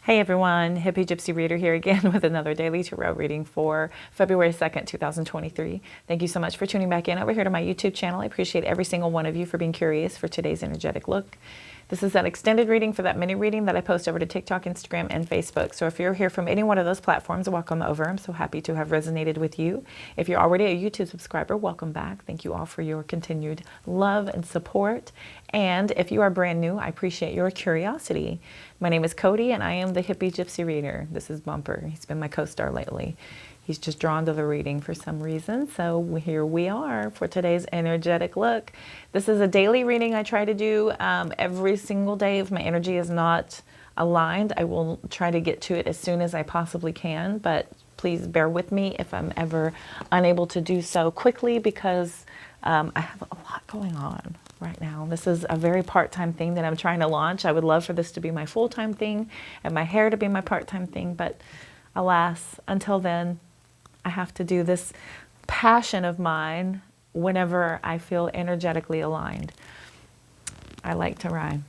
Hey everyone, Hippygypsyreader here again with another daily tarot reading for February 2nd, 2023. Thank you so much for tuning back in over here to my YouTube channel. I appreciate every single one of you for being curious for today's energetic look. This is that extended reading for that mini reading that I post over to TikTok, Instagram, and Facebook. So if you're here from any one of those platforms, welcome over. I'm so happy to have resonated with you. If you're already a YouTube subscriber, welcome back. Thank you all for your continued love and support. And if you are brand new, I appreciate your curiosity. My name is Cody, and I am the Hippygypsyreader. This is Bumper. He's been my co-star lately. He's just drawn to the reading for some reason. So here we are for today's energetic look. This is a daily reading I try to do every single day. If my energy is not aligned, I will try to get to it as soon as I possibly can. But please bear with me if I'm ever unable to do so quickly because I have a lot going on right now. This is a very part-time thing that I'm trying to launch. I would love for this to be my full-time thing and my hair to be my part-time thing. But alas, until then, I have to do this passion of mine whenever I feel energetically aligned. I like to rhyme.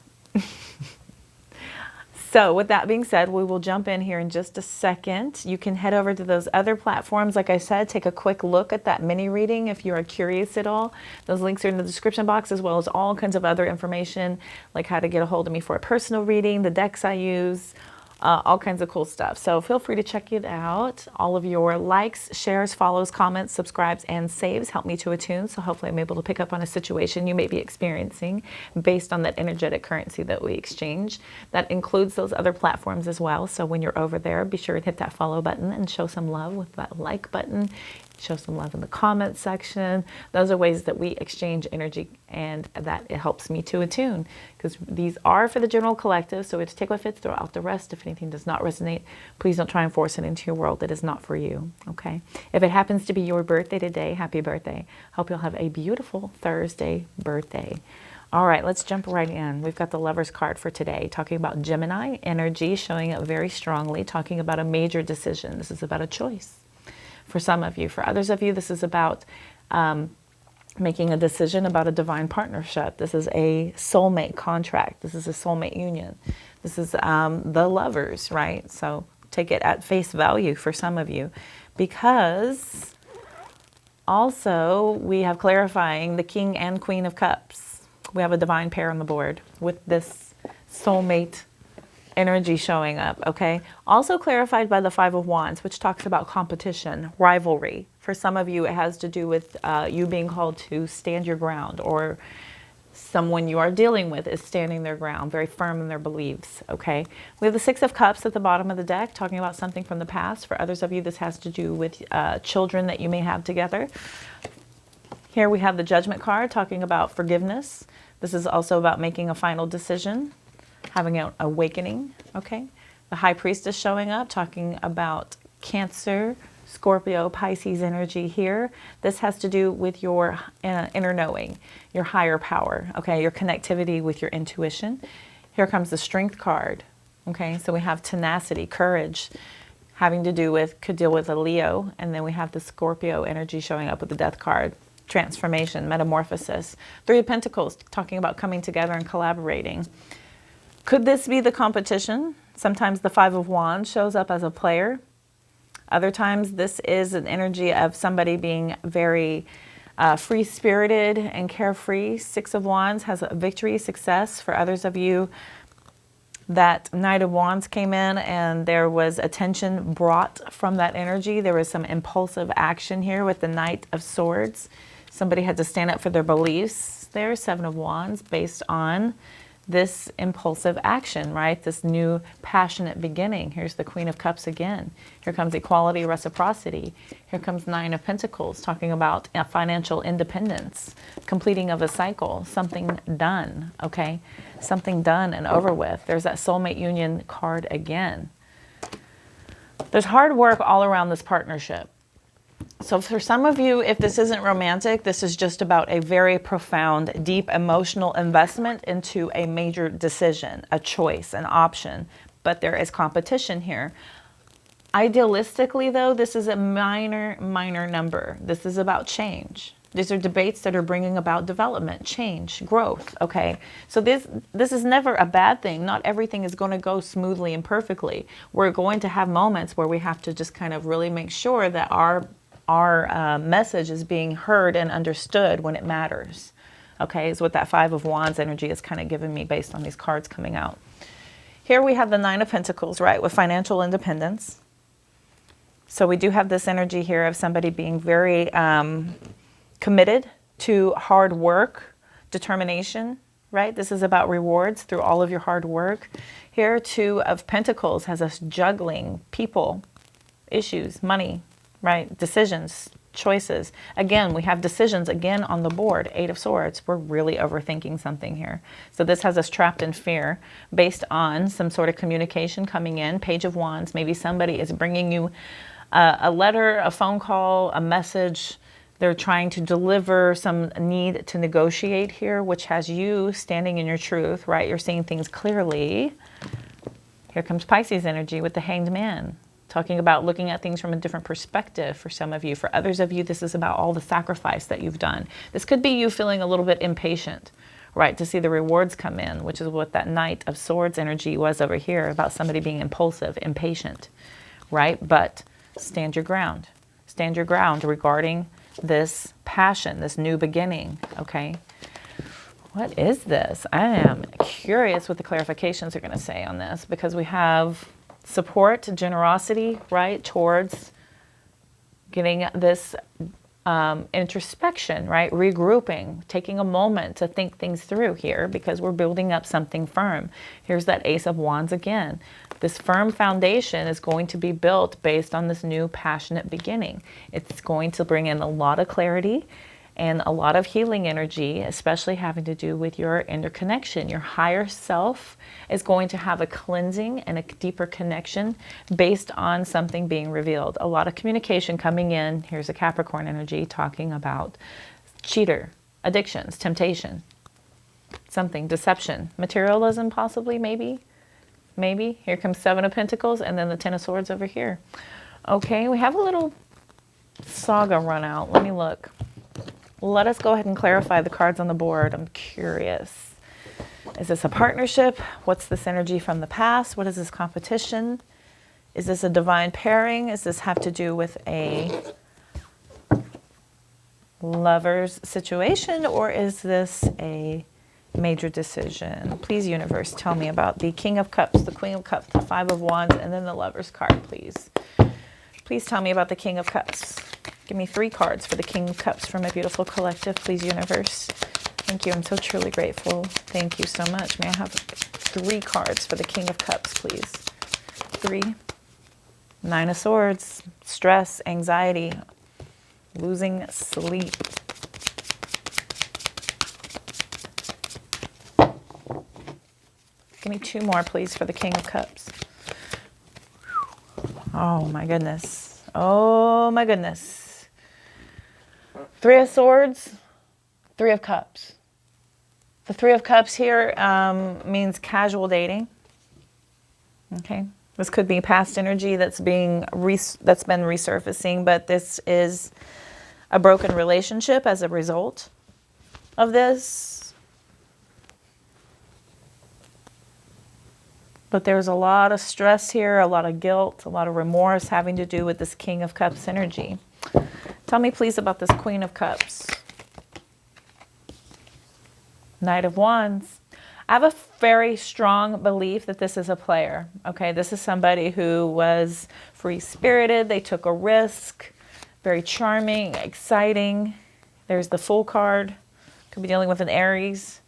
So with that being said, we will jump in here in just a second. You can head over to those other platforms. Like I said, take a quick look at that mini reading if you are curious at all. Those links are in the description box, as well as all kinds of other information, like how to get a hold of me for a personal reading, the decks I use, all kinds of cool stuff. So feel free to check it out. All of your likes, shares, follows, comments, subscribes, and saves help me to attune. So hopefully I'm able to pick up on a situation you may be experiencing based on that energetic currency that we exchange. That includes those other platforms as well. So when you're over there, be sure to hit that follow button and show some love with that like button. Show some love in the comments section. Those are ways that we exchange energy, and that it helps me to attune, because these are for the general collective. So it's take what fits, throw out the rest. If anything does not resonate, please don't try and force it into your world that is not for you. Okay. If it happens to be your birthday today, happy birthday. Hope you'll have a beautiful Thursday birthday. All right, let's jump right in. We've got the Lover's card for today, talking about Gemini energy, showing up very strongly, talking about a major decision. This is about a choice. For some of you. For others of you, this is about making a decision about a divine partnership. This is a soulmate contract. This is a soulmate union. This is the lovers, right? So take it at face value for some of you, because also we have clarifying the King and Queen of Cups. We have a divine pair on the board with this soulmate energy showing up, okay? Also clarified by the Five of Wands, which talks about competition, rivalry. For some of you, it has to do with you being called to stand your ground, or someone you are dealing with is standing their ground, very firm in their beliefs, okay? We have the Six of Cups at the bottom of the deck, talking about something from the past. For others of you, this has to do with children that you may have together. Here we have the Judgment card, talking about forgiveness. This is also about making a final decision, having an awakening, okay? The High Priestess showing up, talking about Cancer, Scorpio, Pisces energy here. This has to do with your inner knowing, your higher power, okay? Your connectivity with your intuition. Here comes the Strength card, okay? So we have tenacity, courage, having to do with, could deal with a Leo. And then we have the Scorpio energy showing up with the Death card, transformation, metamorphosis. Three of Pentacles, talking about coming together and collaborating. Could this be the competition? Sometimes the Five of Wands shows up as a player. Other times this is an energy of somebody being very free-spirited and carefree. Six of Wands has a victory, success. For others of you, that Knight of Wands came in and there was attention brought from that energy. There was some impulsive action here with the Knight of Swords. Somebody had to stand up for their beliefs. There's Seven of Wands based on this impulsive action, right? This new passionate beginning. Here's the Queen of Cups again. Here comes equality, reciprocity. Here comes Nine of Pentacles, talking about financial independence, completing of a cycle, something done, okay? Something done and over with. There's that soulmate union card again. There's hard work all around this partnership. So for some of you, if this isn't romantic, this is just about a very profound, deep emotional investment into a major decision, a choice, an option. But there is competition here. Idealistically, though, this is a minor number. This is about change. These are debates that are bringing about development, change, growth, okay? So this is never a bad thing. Not everything is going to go smoothly and perfectly. We're going to have moments where we have to just kind of really make sure that our message is being heard and understood when it matters, okay? Is what that Five of Wands energy is kind of giving me based on these cards coming out. Here we have the Nine of Pentacles, right, with financial independence. So we do have this energy here of somebody being very committed to hard work, determination, right? This is about rewards through all of your hard work. Here, Two of Pentacles has us juggling people, issues, money, right? Decisions, choices. Again, we have decisions again on the board. Eight of Swords. We're really overthinking something here. So this has us trapped in fear based on some sort of communication coming in. Page of Wands. Maybe somebody is bringing you a letter, a phone call, a message. They're trying to deliver some need to negotiate here, which has you standing in your truth, right? You're seeing things clearly. Here comes Pisces energy with the Hanged Man, talking about looking at things from a different perspective for some of you. For others of you, this is about all the sacrifice that you've done. This could be you feeling a little bit impatient, right, to see the rewards come in, which is what that Knight of Swords energy was over here, about somebody being impulsive, impatient, right? But stand your ground. Stand your ground regarding this passion, this new beginning, okay? What is this? I am curious what the clarifications are going to say on this, because we have support, generosity, right, towards getting this introspection, right, regrouping, taking a moment to think things through here, because we're building up something firm. Here's that Ace of Wands again. This firm foundation is going to be built based on this new passionate beginning. It's going to bring in a lot of clarity and a lot of healing energy, especially having to do with your interconnection. Your higher self is going to have a cleansing and a deeper connection based on something being revealed. A lot of communication coming in. Here's a Capricorn energy talking about cheater, addictions, temptation, something, deception, materialism possibly, maybe. Maybe. Here comes Seven of Pentacles and then the Ten of Swords over here. Okay, we have a little saga run out. Let me look. Let us go ahead and clarify the cards on the board. I'm curious. Is this a partnership? What's this energy from the past? What is this competition? Is this a divine pairing? Does this have to do with a lover's situation? Or is this a major decision? Please, universe, tell me about the King of Cups, the Queen of Cups, the Five of Wands, and then the Lover's card, please. Please tell me about the King of Cups. Give me 3 cards for the King of Cups from my beautiful collective, please, universe. Thank you. I'm so truly grateful. Thank you so much. May I have 3 cards for the King of Cups, please? 3. Nine of Swords, stress, anxiety, losing sleep. Give me 2 more, please, for the King of Cups. Oh, my goodness. Oh, my goodness. 3 of Swords, 3 of Cups. The 3 of Cups here means casual dating. Okay. This could be past energy that's been resurfacing, but this is a broken relationship as a result of this. But there's a lot of stress here, a lot of guilt, a lot of remorse having to do with this King of Cups energy. Tell me, please, about this Queen of Cups. Knight of Wands. I have a very strong belief that this is a player. Okay, this is somebody who was free-spirited. They took a risk. Very charming, exciting. There's the Fool card. Could be dealing with an Aries.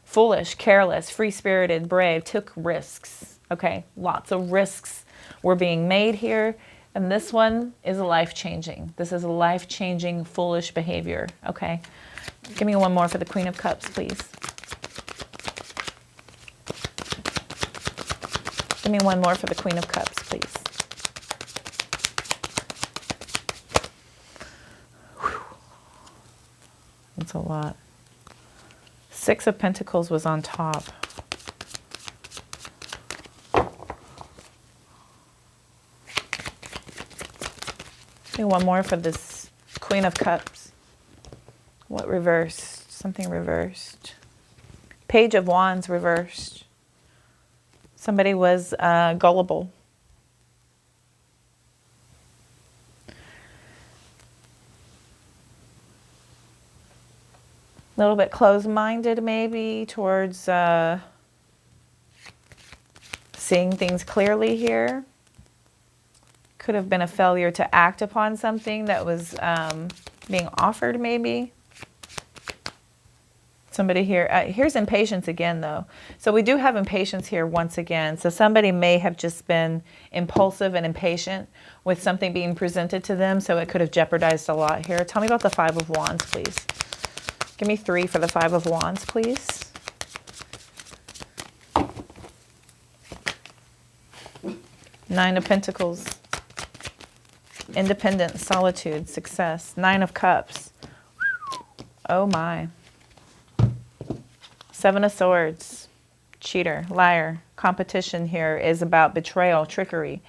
Foolish, careless, free-spirited, brave, took risks. Okay, lots of risks were being made here. And this one is life-changing. This is a life-changing, foolish behavior. Okay, give me 1 more for the Queen of Cups, please. Give me 1 more for the Queen of Cups, please. Whew. That's a lot. 6 of Pentacles was on top. Give me 1 more for this Queen of Cups. What reversed? Something reversed. Page of Wands reversed. Somebody was gullible. A little bit closed-minded maybe towards seeing things clearly here. Could have been a failure to act upon something that was being offered maybe. Somebody here, here's impatience again though. So we do have impatience here once again. So somebody may have just been impulsive and impatient with something being presented to them. So it could have jeopardized a lot here. Tell me about the Five of Wands, please. Give me 3 for the Five of Wands, please. Nine of Pentacles. Independence, solitude, success. 9 of Cups. Oh my. 7 of Swords. Cheater, liar. Competition here is about betrayal, trickery.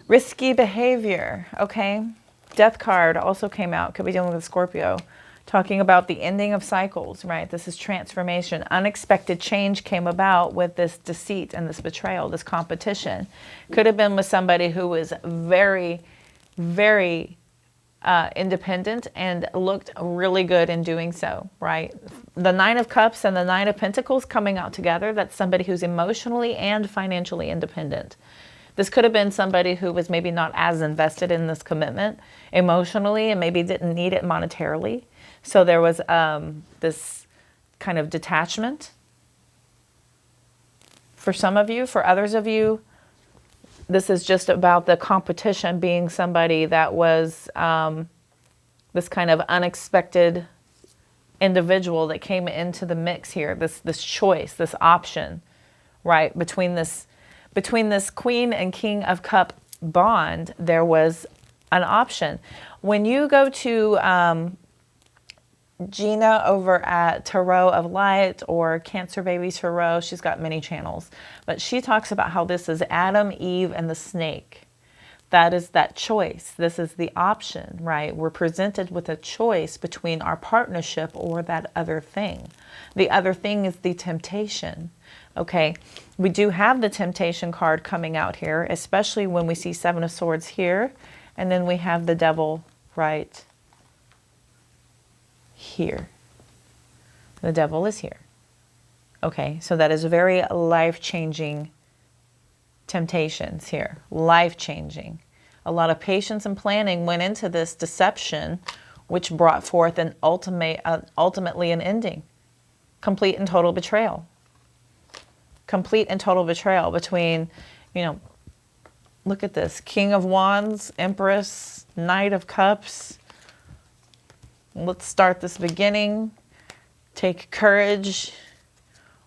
Risky behavior, okay? Death card also came out. Could be dealing with a Scorpio. Talking about the ending of cycles, right? This is transformation. Unexpected change came about with this deceit and this betrayal, this competition. Could have been with somebody who was very, very independent and looked really good in doing so, right? The 9 of Cups and the 9 of Pentacles coming out together, that's somebody who's emotionally and financially independent. This could have been somebody who was maybe not as invested in this commitment emotionally and maybe didn't need it monetarily. So there was this kind of detachment for some of you. For others of you, this is just about the competition being somebody that was this kind of unexpected individual that came into the mix here, this choice, this option, right? Between this Queen and King of Cup bond, there was an option. When you go to Gina over at Tarot of Light or Cancer Baby Tarot, she's got many channels, but she talks about how this is Adam, Eve, and the snake. That is that choice. This is the option, right? We're presented with a choice between our partnership or that other thing. The other thing is the temptation. Okay, we do have the temptation card coming out here, especially when we see 7 of Swords here, and then we have the Devil right here. The Devil is here. Okay, so that is very life-changing temptations here. Life-changing. A lot of patience and planning went into this deception, which brought forth an ultimately an ending. Complete and total betrayal. Complete and total betrayal between, you know, look at this. King of Wands, Empress, Knight of Cups. Let's start this beginning. Take courage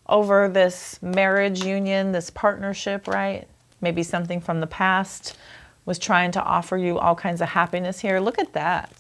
over this marriage union, this partnership, right? Maybe something from the past was trying to offer you all kinds of happiness here. Look at that.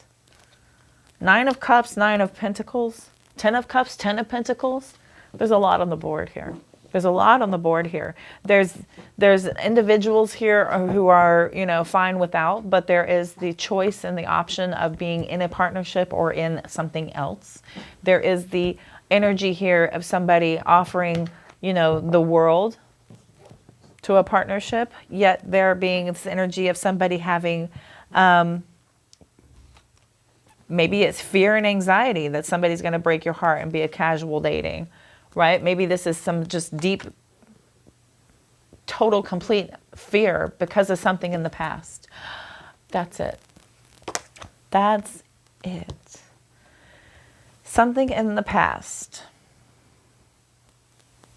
9 of Cups, 9 of Pentacles, 10 of Cups, 10 of Pentacles. There's a lot on the board here. There's a lot on the board here. There's individuals here who are, you know, fine without, but there is the choice and the option of being in a partnership or in something else. There is the energy here of somebody offering, you know, the world to a partnership, yet there being this energy of somebody having, maybe it's fear and anxiety that somebody's going to break your heart and be a casual dating. Right? Maybe this is some just deep, total, complete fear because of something in the past. That's it. That's it. Something in the past.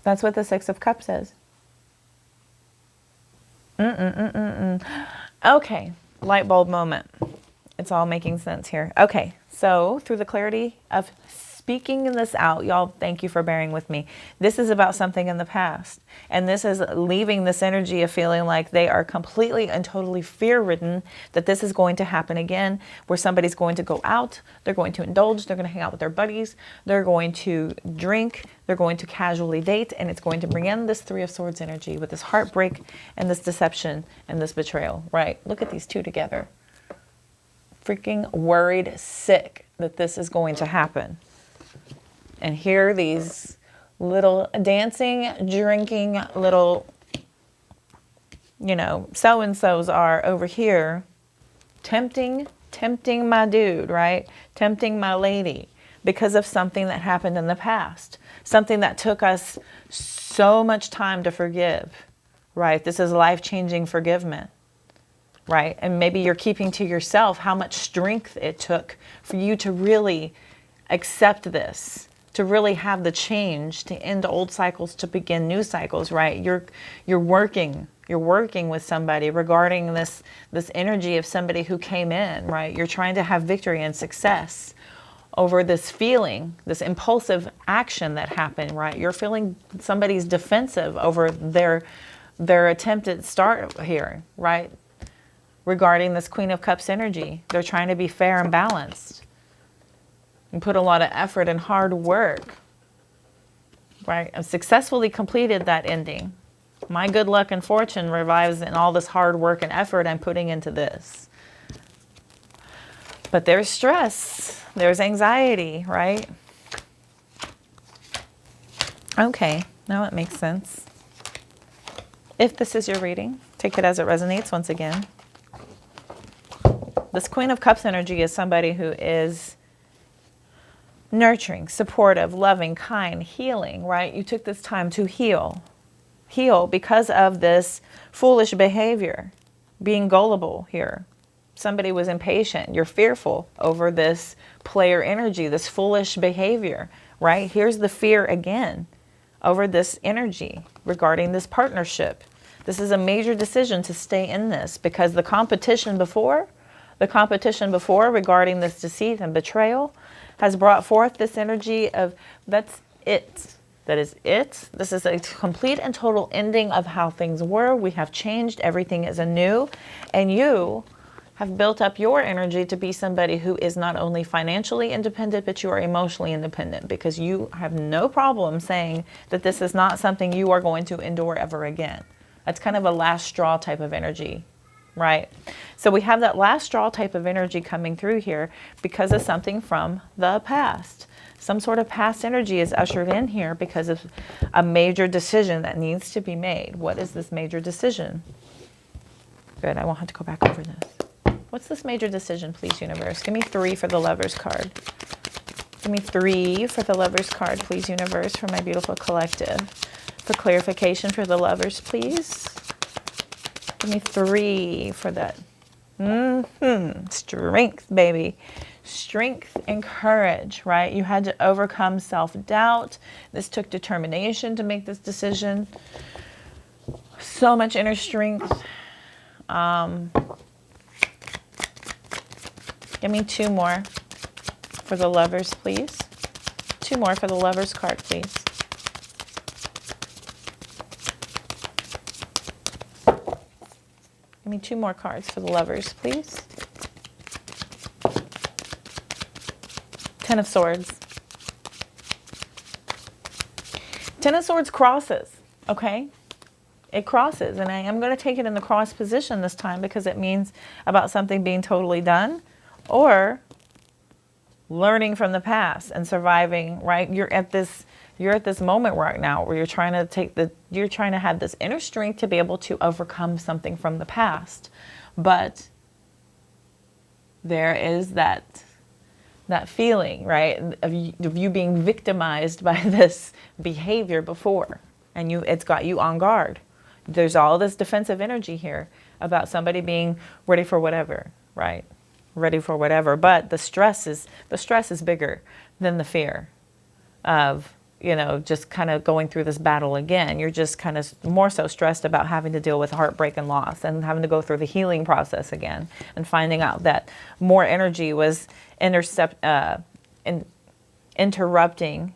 That's what the 6 of Cups is. Okay. Light bulb moment. It's all making sense here. Okay. So through the clarity of speaking this out, y'all, thank you for bearing with me. This is about something in the past. And this is leaving this energy of feeling like they are completely and totally fear-ridden that this is going to happen again, where somebody's going to go out, they're going to indulge, they're going to hang out with their buddies, they're going to drink, they're going to casually date, and it's going to bring in this 3 of Swords energy with this heartbreak and this deception and this betrayal, right? Look at these two together. freaking worried sick that this is going to happen. And here these little dancing, drinking little, you know, so-and-sos are over here tempting my dude, right? Tempting my lady because of something that happened in the past. Something that took us so much time to forgive, right? This is life-changing forgiveness, right? And maybe you're keeping to yourself how much strength it took for you to really accept this, to really have the change, to end old cycles, to begin new cycles, right? You're working with somebody regarding this energy of somebody who came in, right? You're trying to have victory and success over this feeling, this impulsive action that happened, right? You're feeling somebody's defensive over their attempted start here, right? Regarding this Queen of Cups energy. They're trying to be fair and balanced and put a lot of effort and hard work, right? I've successfully completed that ending. My good luck and fortune revives in all this hard work and effort I'm putting into this. But there's stress, there's anxiety, right? Okay, now it makes sense. If this is your reading, take it as it resonates once again. This Queen of Cups energy is somebody who is nurturing, supportive, loving, kind, healing, right? You took this time to heal because of this foolish behavior, being gullible here. Somebody was impatient. You're fearful over this player energy, this foolish behavior, right? Here's the fear again over this energy regarding this partnership. This is a major decision to stay in this because the competition before regarding this deceit and betrayal has brought forth this energy of that's it. That is it. This is a complete and total ending of how things were. We have changed. Everything is anew. And you have built up your energy to be somebody who is not only financially independent, but you are emotionally independent because you have no problem saying that this is not something you are going to endure ever again. That's kind of a last straw type of energy, right? So we have that last straw type of energy coming through here because of something from the past. Some sort of past energy is ushered in here because of a major decision that needs to be made. What is this major decision? Good, I won't have to go back over this. What's this major decision, please, universe? Give me 3 for the Lovers card. Give me 3 for the Lovers card, please, universe, for my beautiful collective. For clarification for the Lovers, please. Give me 3 for that. Strength, baby. Strength and courage, right? You had to overcome self-doubt. This took determination to make this decision. So much inner strength. Give me 2 more for the Lovers, please. 2 more for the Lovers card, please. Give me 2 more cards for the Lovers, please. 10 of Swords. 10 of Swords crosses, okay? It crosses, and I am going to take it in the cross position this time because it means about something being totally done or learning from the past and surviving, right? You're at this moment right now where you're trying to have this inner strength to be able to overcome something from the past. But there is that feeling, right, of you being victimized by this behavior before, and it's got you on guard. There's all this defensive energy here about somebody being ready for whatever, right? Ready for whatever. But the stress is bigger than the fear of, just kind of going through this battle again. You're just kind of more so stressed about having to deal with heartbreak and loss and having to go through the healing process again and finding out that more energy was interrupting.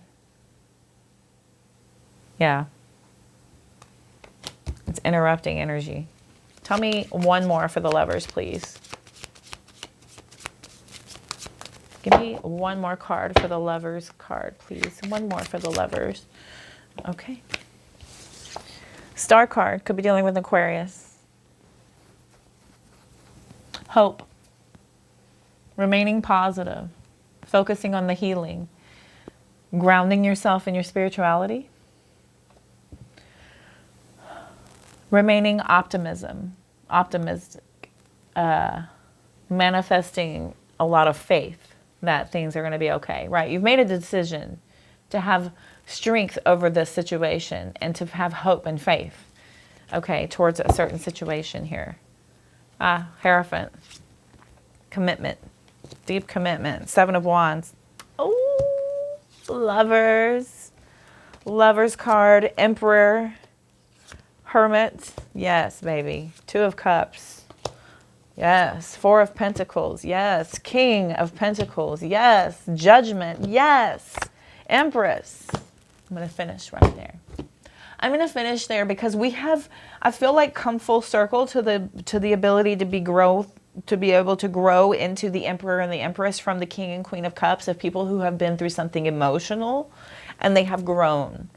Yeah. It's interrupting energy. Tell me 1 more for the Lovers, please. Give me 1 more card for the Lovers card, please. 1 more for the Lovers. Okay. Star card could be dealing with Aquarius. Hope. Remaining positive, focusing on the healing, grounding yourself in your spirituality, remaining optimistic, manifesting a lot of faith that things are going to be okay, right? You've made a decision to have strength over this situation and to have hope and faith, okay, towards a certain situation here. Hierophant, commitment, deep commitment, 7 of Wands. Oh, lovers card, Emperor, Hermit, yes, baby, 2 of Cups, yes, 4 of Pentacles, yes, King of Pentacles, yes, Judgment, yes, Empress. I'm going to finish right there. I'm going to finish there because we have, I feel like, come full circle to the ability to be able to grow into the Emperor and the Empress from the King and Queen of Cups, of people who have been through something emotional and they have grown,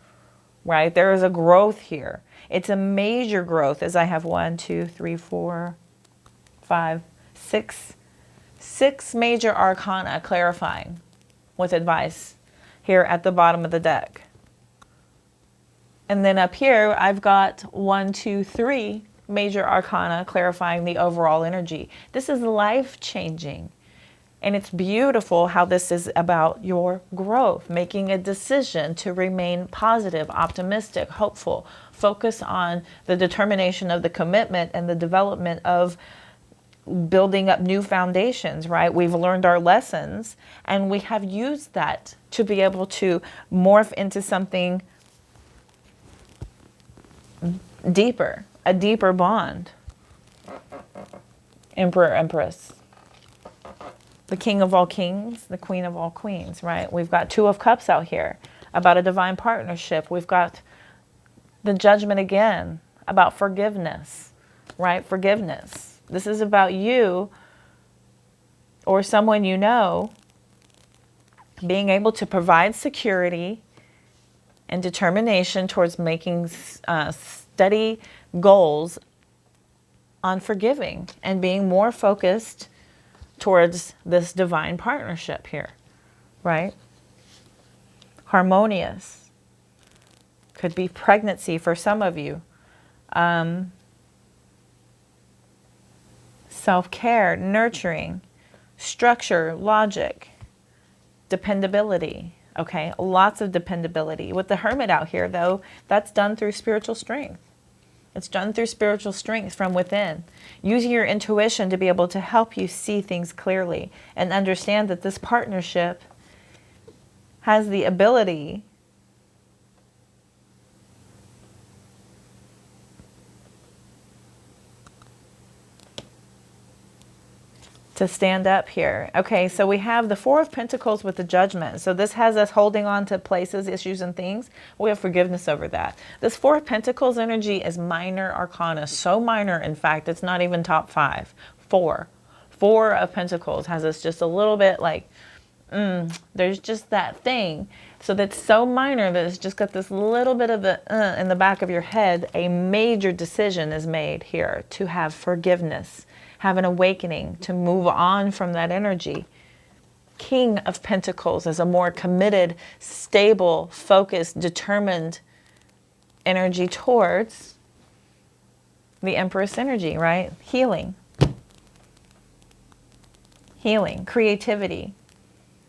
right? There is a growth here. It's a major growth, as I have 1, 2, 3, 4, 5, 6 major arcana clarifying with advice here at the bottom of the deck. And then up here, I've got 1, 2, 3 major arcana clarifying the overall energy. This is life-changing. And it's beautiful how this is about your growth, making a decision to remain positive, optimistic, hopeful, focus on the determination of the commitment and the development of building up new foundations, right? We've learned our lessons and we have used that to be able to morph into something deeper, a deeper bond. Emperor, Empress. The King of all kings, the Queen of all queens, right? We've got 2 of Cups out here about a divine partnership. We've got the Judgment again about forgiveness, right? Forgiveness. This is about you or someone you know being able to provide security and determination towards making steady goals on forgiving and being more focused towards this divine partnership here, right? Harmonious. Could be pregnancy for some of you. Self-care, nurturing, structure, logic, dependability. Okay, lots of dependability. With the Hermit out here, though, that's done through spiritual strength. It's done through spiritual strength from within. Using your intuition to be able to help you see things clearly and understand that this partnership has the ability to stand up here. Okay, so we have the 4 of Pentacles with the Judgment. So this has us holding on to places, issues, and things. We have forgiveness over that. This 4 of Pentacles energy is minor arcana. So minor, in fact, it's not even top 5. 4 of Pentacles has us just a little bit like, there's just that thing. So that's so minor that it's just got this little bit of the in the back of your head. A major decision is made here to have forgiveness, have an awakening, to move on from that energy. King of Pentacles is a more committed, stable, focused, determined energy towards the Empress energy, right? Healing. Healing, creativity,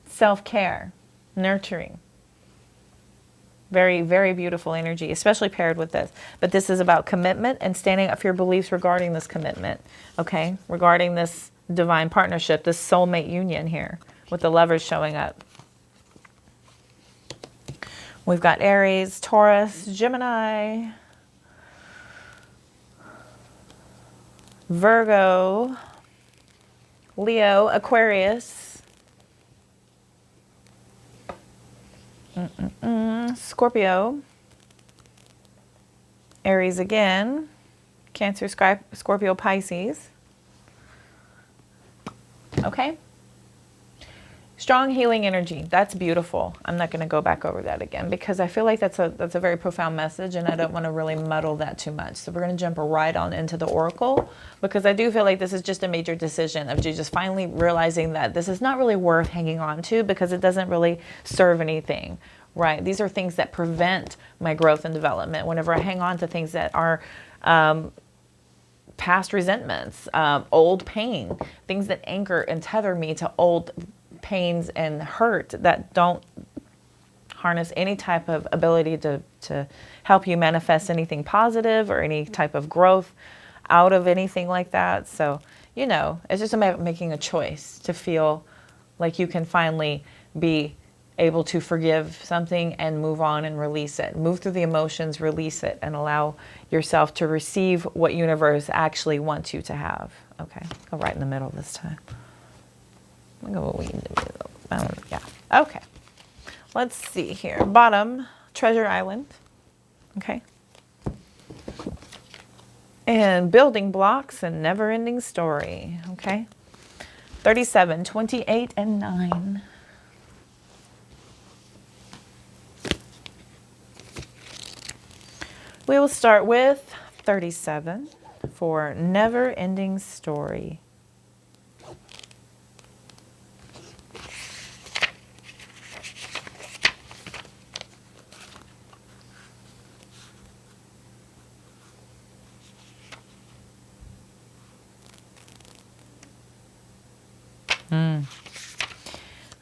self-care, nurturing. Very, very beautiful energy, especially paired with this. But this is about commitment and standing up for your beliefs regarding this commitment, okay? Regarding this divine partnership, this soulmate union here with the Lovers showing up. We've got Aries, Taurus, Gemini, Virgo, Leo, Aquarius, Scorpio, Aries again, Cancer, Scorpio, Pisces. Okay. Strong healing energy. That's beautiful. I'm not going to go back over that again because I feel like that's a very profound message and I don't want to really muddle that too much. So we're going to jump right on into the oracle because I do feel like this is just a major decision of you just finally realizing that this is not really worth hanging on to because it doesn't really serve anything, right? These are things that prevent my growth and development. Whenever I hang on to things that are past resentments, old pain, things that anchor and tether me to old pains and hurt that don't harness any type of ability to help you manifest anything positive or any type of growth out of anything like that. So, you know, it's just about making a choice to feel like you can finally be able to forgive something and move on and release it. Move through the emotions, release it, and allow yourself to receive what universe actually wants you to have. Okay, go right in the middle this time. I'll go way in the middle. Yeah. Okay. Let's see here. Bottom, Treasure Island. Okay. And building blocks and never-ending story. Okay. 37, 28, and 9. We will start with 37 for never-ending story.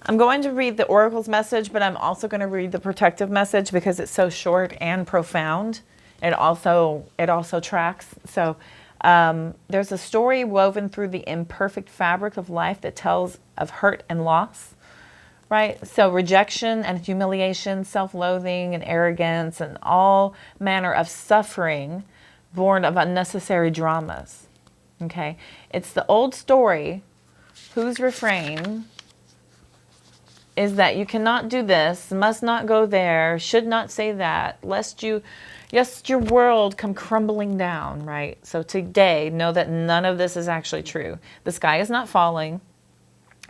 I'm going to read the Oracle's message, but I'm also going to read the protective message because it's so short and profound. It also tracks. So there's a story woven through the imperfect fabric of life that tells of hurt and loss, right? So rejection and humiliation, self-loathing and arrogance and all manner of suffering born of unnecessary dramas, okay? It's the old story whose refrain is that you cannot do this, must not go there, should not say that, lest your world come crumbling down, right? So today, know that none of this is actually true. The sky is not falling.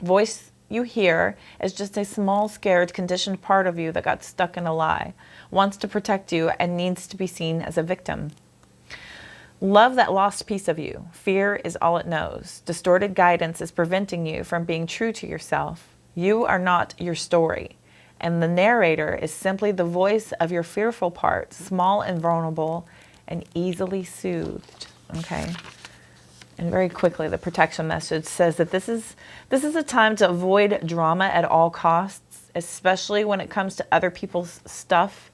Voice you hear is just a small, scared, conditioned part of you that got stuck in a lie, wants to protect you, and needs to be seen as a victim. Love that lost piece of you. Fear is all it knows. Distorted guidance is preventing you from being true to yourself. You are not your story, and the narrator is simply the voice of your fearful part, small and vulnerable and easily soothed, okay? And very quickly, the protection message says that this is a time to avoid drama at all costs, especially when it comes to other people's stuff.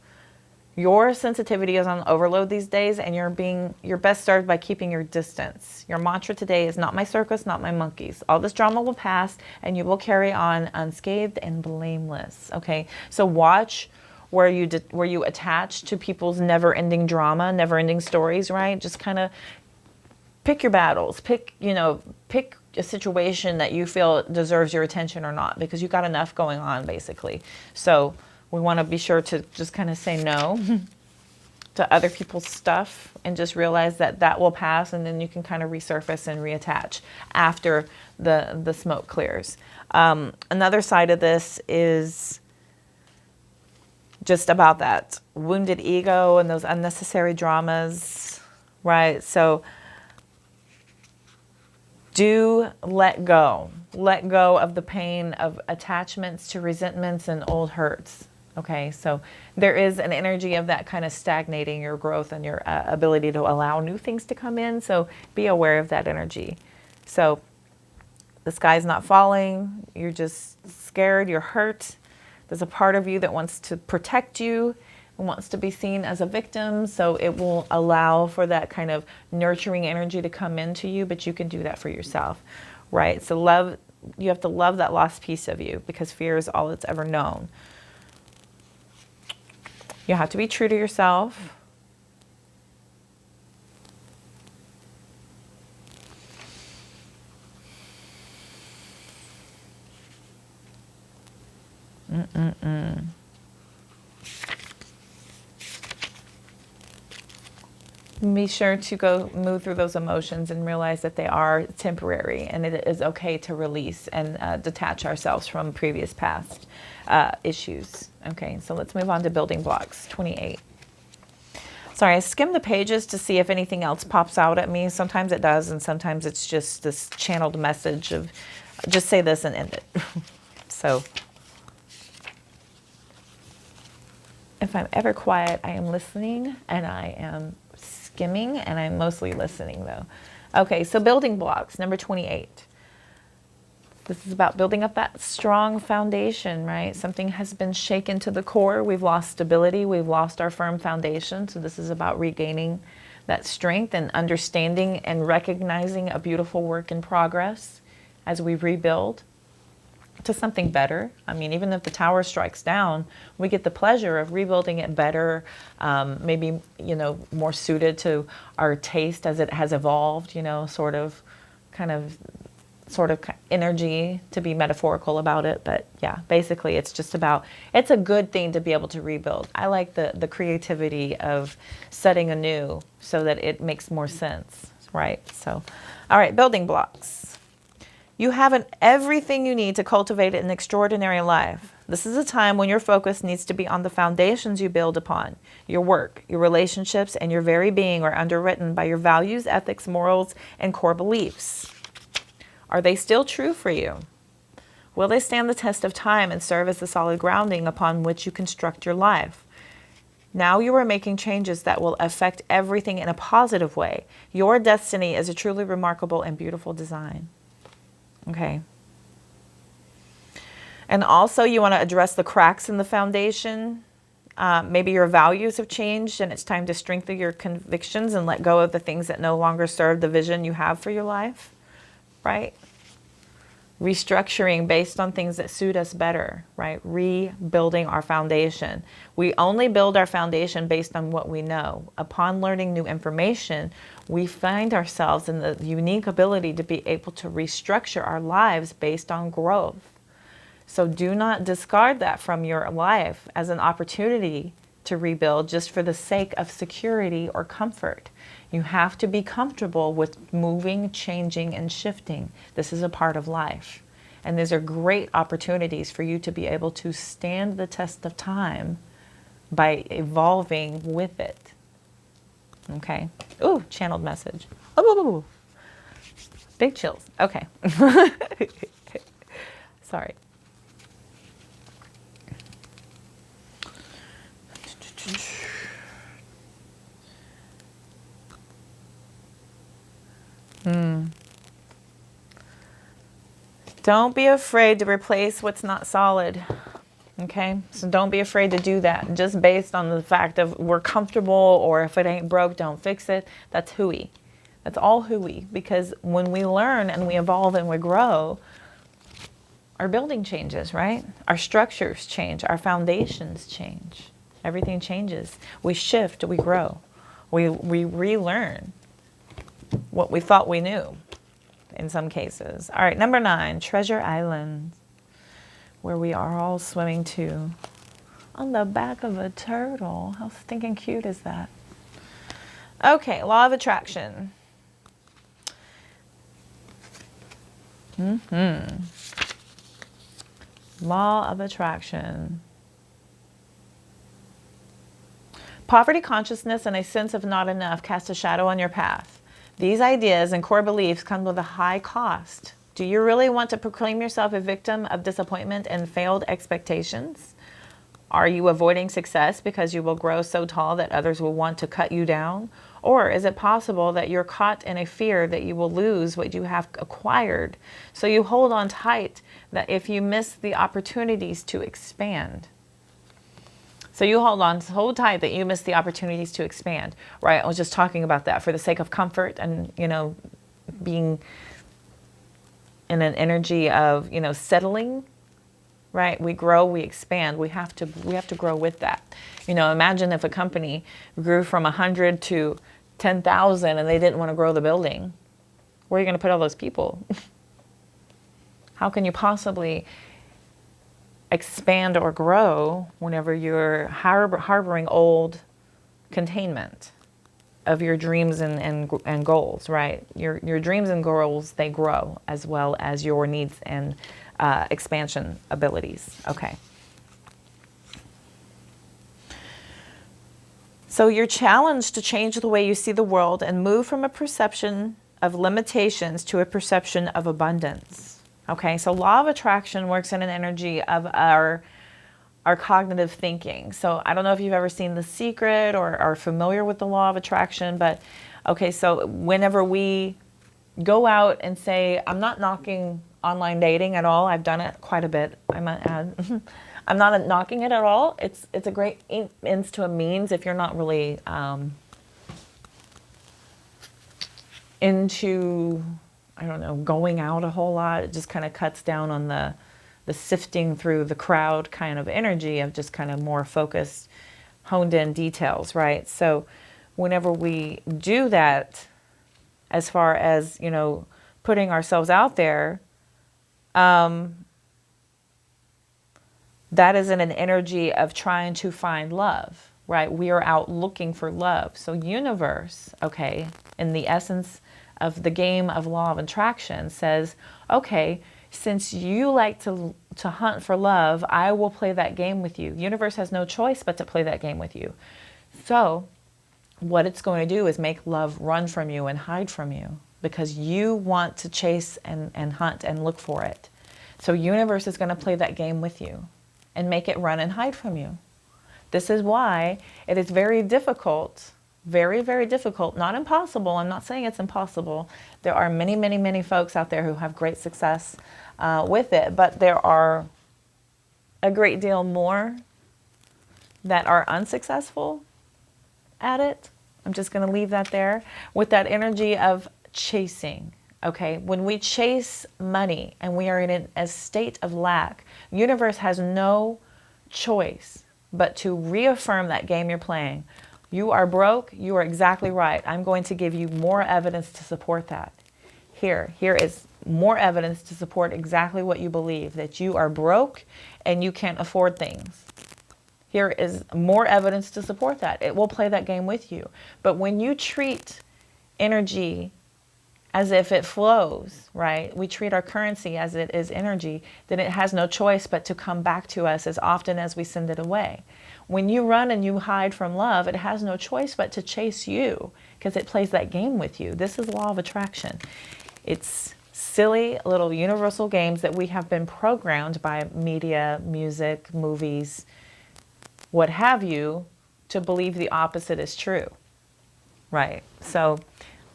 Your sensitivity is on overload these days, and you're best served by keeping your distance. Your mantra today is not my circus, not my monkeys. All this drama will pass, and you will carry on unscathed and blameless. Okay, so watch where you attach to people's never-ending drama, never-ending stories. Right? Just kind of pick your battles. Pick a situation that you feel deserves your attention or not, because you got enough going on, basically. So we want to be sure to just kind of say no to other people's stuff and just realize that will pass, and then you can kind of resurface and reattach after the smoke clears. Another side of this is just about that wounded ego and those unnecessary dramas, right? So do let go. Let go of the pain of attachments to resentments and old hurts. Okay, so there is an energy of that kind of stagnating your growth and your ability to allow new things to come in. So be aware of that energy. So the sky's not falling. You're just scared. You're hurt. There's a part of you that wants to protect you and wants to be seen as a victim. So it will allow for that kind of nurturing energy to come into you, but you can do that for yourself, right? So you have to love that lost piece of you, because fear is all it's ever known. You have to be true to yourself. be sure to go move through those emotions and realize that they are temporary, and it is okay to release and detach ourselves from previous past issues. Okay, so let's move on to building blocks 28. Sorry, I skimmed the pages to see if anything else pops out at me. Sometimes it does, and sometimes it's just this channeled message of just say this and end it. So if I'm ever quiet, I am listening, and I am skimming, and I'm mostly listening though. Okay, so building blocks, number 28. This is about building up that strong foundation, right? Something has been shaken to the core. We've lost stability. We've lost our firm foundation. So this is about regaining that strength and understanding and recognizing a beautiful work in progress as we rebuild to something better. I mean, even if the tower strikes down, we get the pleasure of rebuilding it better, maybe, you know, more suited to our taste as it has evolved, you know, sort of energy, to be metaphorical about it. But yeah, basically it's just about, it's a good thing to be able to rebuild. I like the creativity of setting anew so that it makes more sense, right? So, all right, building blocks. You have everything you need to cultivate an extraordinary life. This is a time when your focus needs to be on the foundations you build upon. Your work, your relationships, and your very being are underwritten by your values, ethics, morals, and core beliefs. Are they still true for you? Will they stand the test of time and serve as the solid grounding upon which you construct your life? Now you are making changes that will affect everything in a positive way. Your destiny is a truly remarkable and beautiful design. Okay. And also you want to address the cracks in the foundation. Maybe your values have changed and it's time to strengthen your convictions and let go of the things that no longer serve the vision you have for your life. Right? Restructuring based on things that suit us better, right? Rebuilding our foundation. We only build our foundation based on what we know. Upon learning new information, we find ourselves in the unique ability to be able to restructure our lives based on growth. So do not discard that from your life as an opportunity to rebuild just for the sake of security or comfort. You have to be comfortable with moving, changing, and shifting. This is a part of life. And these are great opportunities for you to be able to stand the test of time by evolving with it. Okay. Ooh, channeled message. Oh, big chills. Okay. Sorry. Don't be afraid to replace what's not solid. Okay, so don't be afraid to do that just based on the fact of we're comfortable, or if it ain't broke, don't fix it. That's hooey. That's all hooey, because when we learn and we evolve and we grow, our building changes, right? Our structures change, our foundations change. Everything changes. We shift, we grow. We relearn what we thought we knew in some cases. All right, number 9, Treasure Island, where we are all swimming to on the back of a turtle. How stinking cute is that? Okay, law of attraction. Law of attraction. Poverty consciousness and a sense of not enough cast a shadow on your path. These ideas and core beliefs come with a high cost. Do you really want to proclaim yourself a victim of disappointment and failed expectations? Are you avoiding success because you will grow so tall that others will want to cut you down? Or is it possible that you're caught in a fear that you will lose what you have acquired? So you hold on tight that if you miss the opportunities to expand. So you hold tight that you miss the opportunities to expand, right? I was just talking about that for the sake of comfort and, you know, being in an energy of, you know, settling, right? We grow, we expand. We have to grow with that. You know, imagine if a company grew from 100 to 10,000 and they didn't want to grow the building. Where are you going to put all those people? How can you possibly expand or grow whenever you're harboring old containment? your dreams and goals, right? Your dreams and goals, they grow as well as your needs and expansion abilities. Okay. So you're challenged to change the way you see the world and move from a perception of limitations to a perception of abundance. Okay, so law of attraction works in an energy of our cognitive thinking. So I don't know if you've ever seen The Secret or are familiar with the law of attraction, but okay, so whenever we go out and say, I'm not knocking online dating at all. I've done it quite a bit, I might add. I'm not knocking it at all. It's a great ends to a means if you're not really into, I don't know, going out a whole lot. It just kind of cuts down on the sifting through the crowd kind of energy of just kind of more focused, honed in details, right? So whenever we do that, as far as, you know, putting ourselves out there, that is in an energy of trying to find love, right? We are out looking for love. So universe, okay, in the essence of the game of law of attraction says, okay, since you like to hunt for love, I will play that game with you. Universe has no choice but to play that game with you. So what it's going to do is make love run from you and hide from you because you want to chase and hunt and look for it. So universe is going to play that game with you and make it run and hide from you. This is why it is very difficult, very, very difficult, not impossible. I'm not saying it's impossible. There are many, many, many folks out there who have great success with it, but there are a great deal more that are unsuccessful at it. I'm just going to leave that there with that energy of chasing. Okay, when we chase money and we are in a state of lack, universe has no choice but to reaffirm that game you're playing. You are broke, you are exactly right. I'm going to give you more evidence to support that. Here is more evidence to support exactly what you believe, that you are broke and you can't afford things. Here is more evidence to support that. It will play that game with you. But when you treat energy as if it flows, right? We treat our currency as it is energy, then it has no choice but to come back to us as often as we send it away. When you run and you hide from love, it has no choice but to chase you because it plays that game with you. This is law of attraction. It's silly little universal games that we have been programmed by media, music, movies, what have you, to believe the opposite is true, right? So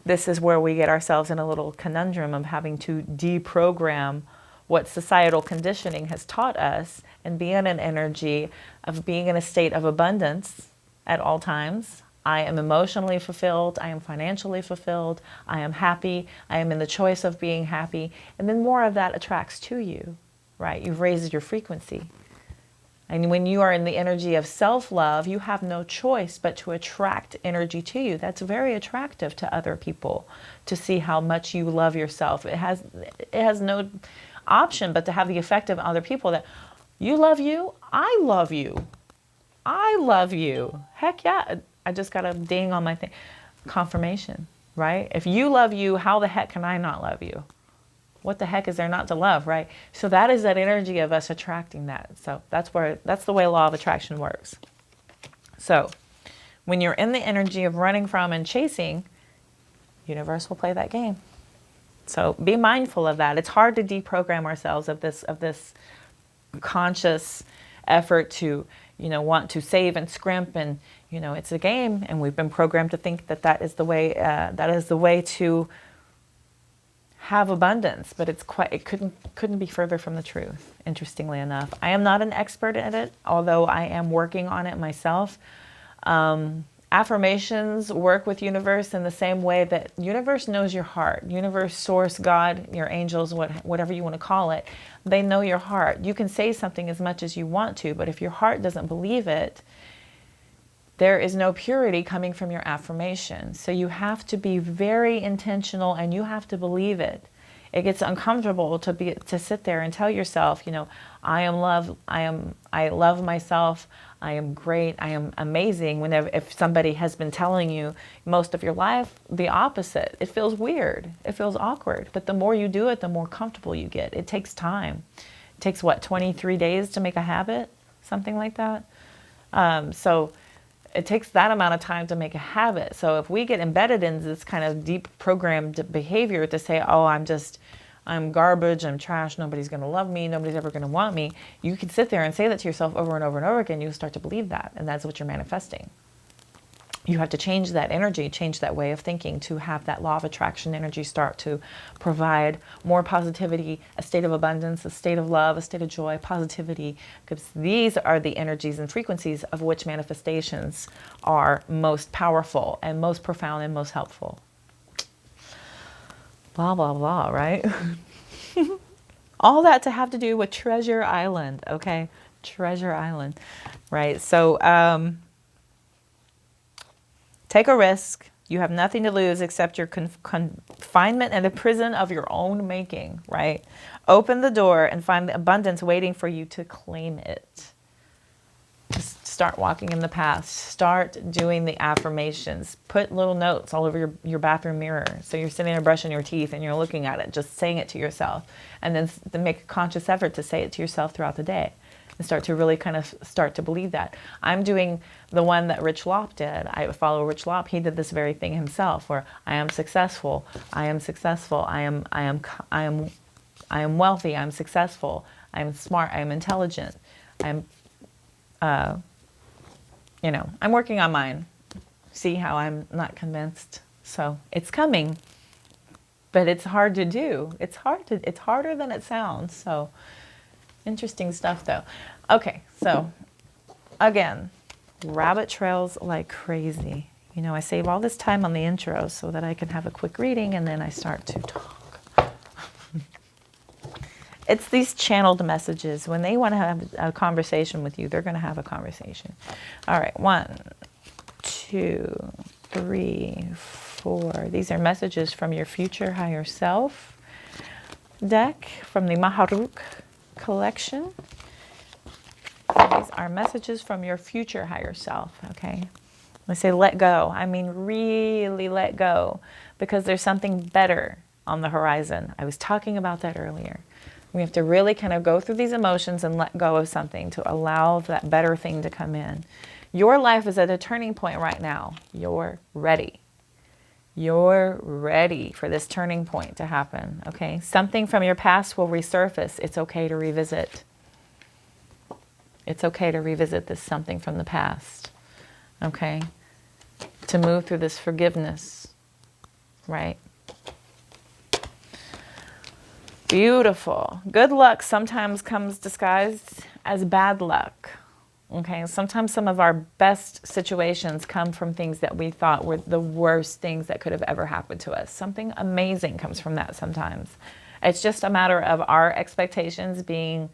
this is where we get ourselves in a little conundrum of having to deprogram what societal conditioning has taught us and be in an energy of being in a state of abundance at all times. I am emotionally fulfilled. I am financially fulfilled. I am happy. I am in the choice of being happy. And then more of that attracts to you, right? You've raised your frequency. And when you are in the energy of self-love, you have no choice but to attract energy to you. That's very attractive to other people, to see how much you love yourself. It has no option but to have the effect of other people that you love you, I love you. I love you. Heck yeah. I just got a ding on my thing. Confirmation, right? If you love you, how the heck can I not love you? What the heck is there not to love, right? So that is that energy of us attracting that. So that's the way law of attraction works. So when you're in the energy of running from and chasing, universe will play that game. So be mindful of that. It's hard to deprogram ourselves of this conscious effort to, want to save and scrimp, and it's a game, and we've been programmed to think that is the way to have abundance, but it couldn't be further from the truth, interestingly enough. I am not an expert at it, although I am working on it myself. Affirmations work with universe in the same way that universe knows your heart. Universe, source, God, your angels, whatever you want to call it, they know your heart. You can say something as much as you want to, but if your heart doesn't believe it, there is no purity coming from your affirmation. So you have to be very intentional and you have to believe it. It gets uncomfortable to sit there and tell yourself, I am love, I love myself, I am great, I am amazing. Whenever, if somebody has been telling you most of your life the opposite, it feels weird, it feels awkward. But the more you do it, the more comfortable you get. It takes time. It takes what, 23 days to make a habit? Something like that. So it takes that amount of time to make a habit. So if we get embedded in this kind of deep programmed behavior to say, oh, I'm garbage, I'm trash, nobody's going to love me, nobody's ever going to want me, you can sit there and say that to yourself over and over and over again. You start to believe that, and that's what you're manifesting. You have to change that energy, change that way of thinking to have that law of attraction energy start to provide more positivity, a state of abundance, a state of love, a state of joy, positivity, because these are the energies and frequencies of which manifestations are most powerful and most profound and most helpful. Blah, blah, blah, right? All that to have to do with Treasure Island, okay? Treasure Island, right? So, take a risk. You have nothing to lose except your confinement and the prison of your own making, right? Open the door and find the abundance waiting for you to claim it. Just start walking in the path. Start doing the affirmations. Put little notes all over your bathroom mirror. So you're sitting there brushing your teeth and you're looking at it, just saying it to yourself. And then make a conscious effort to say it to yourself throughout the day. And start to really kind of start to believe that. I'm doing the one that Rich Lopp did. I follow Rich Lopp. He did this very thing himself, where I am successful. I am successful. I am wealthy. I'm successful. I am smart. I am intelligent. I'm I'm working on mine. See how I'm not convinced? So it's coming, but it's hard to do. It's harder than it sounds. So interesting stuff though. Okay, so again, rabbit trails like crazy. You know, I save all this time on the intro so that I can have a quick reading and then I start to talk. It's these channeled messages. When they want to have a conversation with you, they're going to have a conversation. All right, 1, 2, 3, 4. These are messages from your future higher self deck from the Mahrukh collection. These are messages from your future higher self, okay? When I say let go, I mean really let go, because there's something better on the horizon. I was talking about that earlier. We have to really kind of go through these emotions and let go of something to allow that better thing to come in. Your life is at a turning point right now. You're ready. You're ready for this turning point to happen, okay? Something from your past will resurface. It's okay to revisit. It's okay to revisit this something from the past, okay? To move through this forgiveness, right? Beautiful. Good luck sometimes comes disguised as bad luck. Okay, sometimes some of our best situations come from things that we thought were the worst things that could have ever happened to us. Something amazing comes from that sometimes. It's just a matter of our expectations being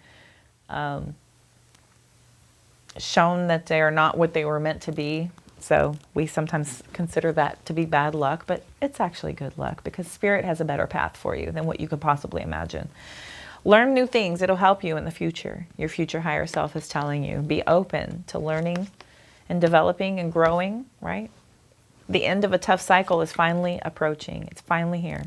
shown that they are not what they were meant to be. So we sometimes consider that to be bad luck, but it's actually good luck because Spirit has a better path for you than what you could possibly imagine. Learn new things. It'll help you in the future. Your future higher self is telling you. Be open to learning and developing and growing, right? The end of a tough cycle is finally approaching. It's finally here.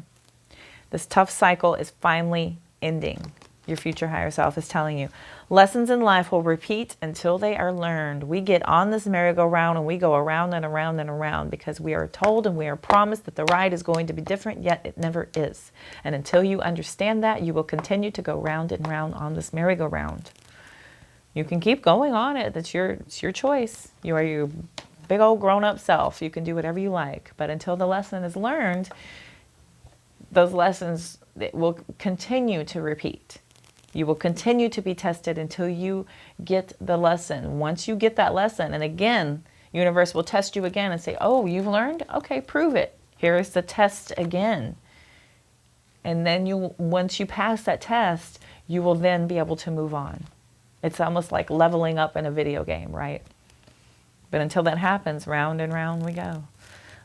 This tough cycle is finally ending. Your future higher self is telling you. Lessons in life will repeat until they are learned. We get on this merry-go-round and we go around and around and around because we are told and we are promised that the ride is going to be different, yet it never is. And until you understand that, you will continue to go round and round on this merry-go-round. You can keep going on it. It's your choice. You are your big old grown-up self. You can do whatever you like. But until the lesson is learned, those lessons will continue to repeat. You will continue to be tested until you get the lesson. Once you get that lesson, and again, universe will test you again and say, oh, you've learned? Okay, prove it. Here is the test again. And then once you pass that test, you will then be able to move on. It's almost like leveling up in a video game, right? But until that happens, round and round we go.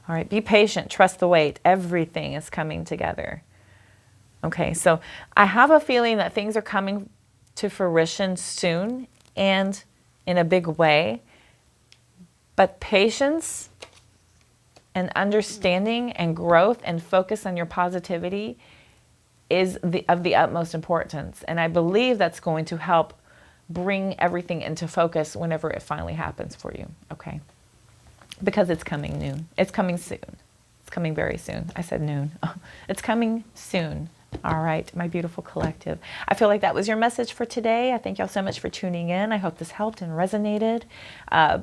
All right, be patient, trust the wait. Everything is coming together. Okay, so I have a feeling that things are coming to fruition soon, and in a big way. But patience and understanding and growth and focus on your positivity is of the utmost importance. And I believe that's going to help bring everything into focus whenever it finally happens for you, okay? Because it's coming noon. It's coming soon. It's coming very soon. I said noon. It's coming soon. All right, my beautiful collective. I feel like that was your message for today. I thank y'all so much for tuning in. I hope this helped and resonated.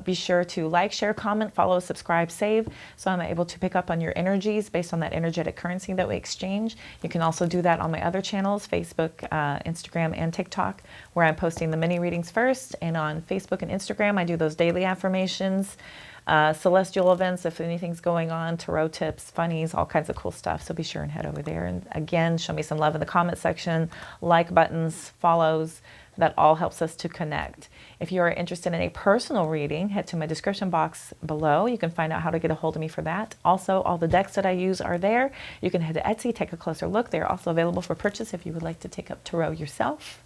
Be sure to like, share, comment, follow, subscribe, save, so I'm able to pick up on your energies based on that energetic currency that we exchange. You can also do that on my other channels, Facebook, Instagram, and TikTok, where I'm posting the mini readings first. And on Facebook and Instagram, I do those daily affirmations, celestial events, if anything's going on, tarot tips, funnies, all kinds of cool stuff. So be sure and head over there. And again, show me some love in the comment section, like buttons, follows. That all helps us to connect. If you are interested in a personal reading, head to my description box below. You can find out how to get a hold of me for that. Also, all the decks that I use are there. You can head to Etsy, take a closer look. They're also available for purchase if you would like to take up tarot yourself.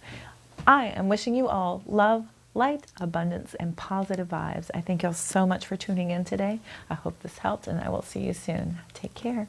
I am wishing you all love, light, abundance, and positive vibes. I thank y'all so much for tuning in today. I hope this helped, and I will see you soon. Take care.